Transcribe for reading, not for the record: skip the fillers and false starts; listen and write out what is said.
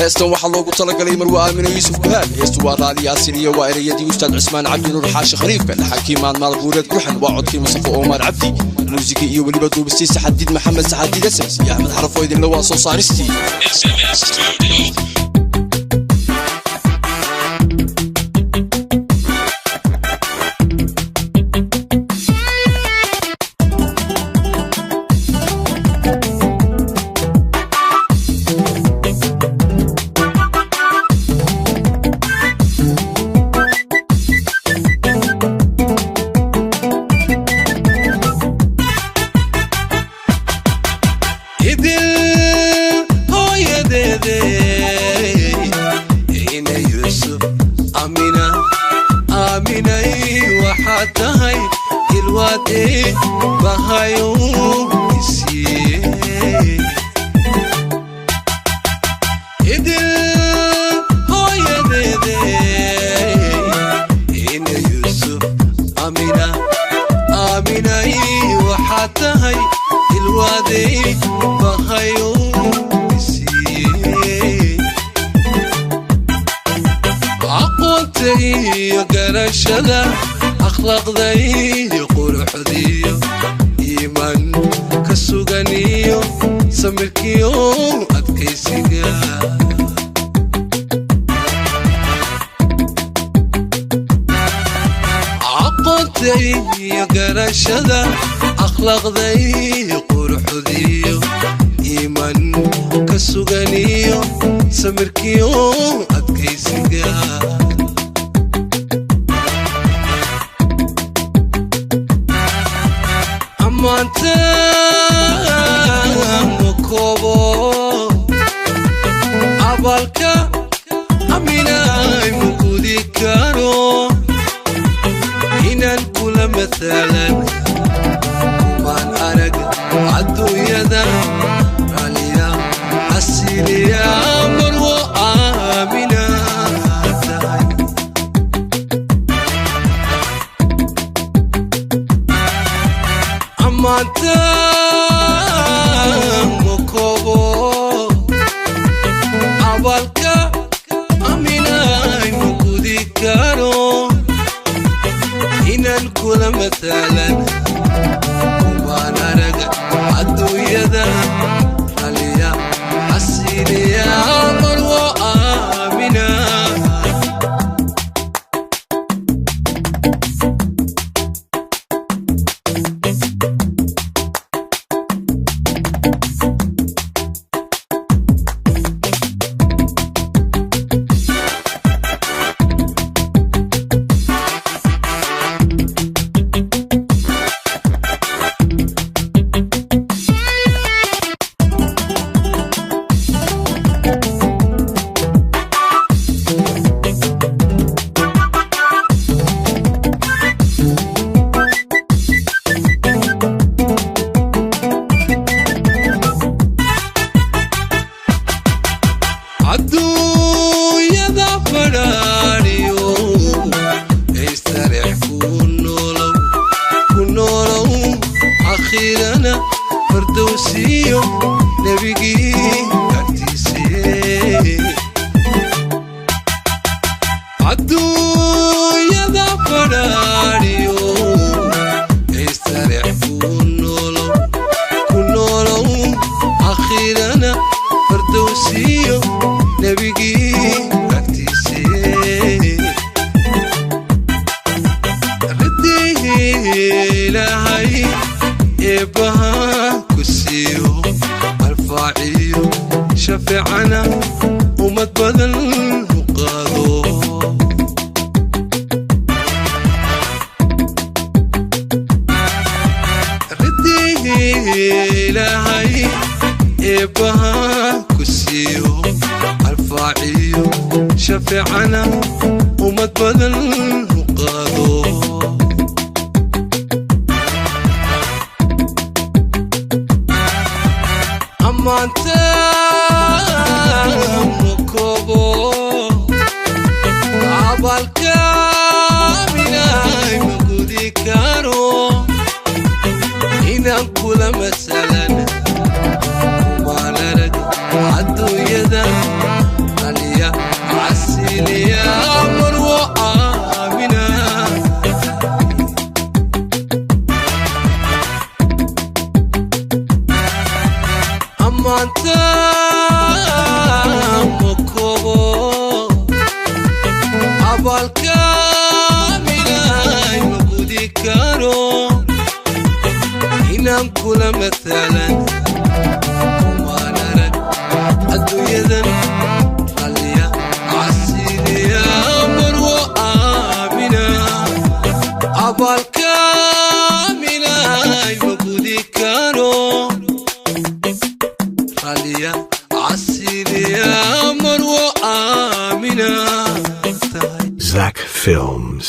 heestan waxaa loogu talagalay Marwa Aamino Yuusuf Bahaad heestu waa raali asiriya waa erayadii Ustaad Cismaan Cabdi Nuur Xaashi Khariif ben xakiimaan maal buureed ruuxan waa codkii Mustafa Omar Cabdi muusiga iyo waliba duubistii Saxadiid Maxamed Saxadiid Asas iyo Axmed Xarafo idin la waa soo saaristii ammaanta ma koobo abaalka minay ma gudi karo inaan kula matalan kumaan arag adduunyadan qalliya casiliya marwo aamina abaalka minay ma gudi karo qalliya casiliya marwo aamina Zach Films.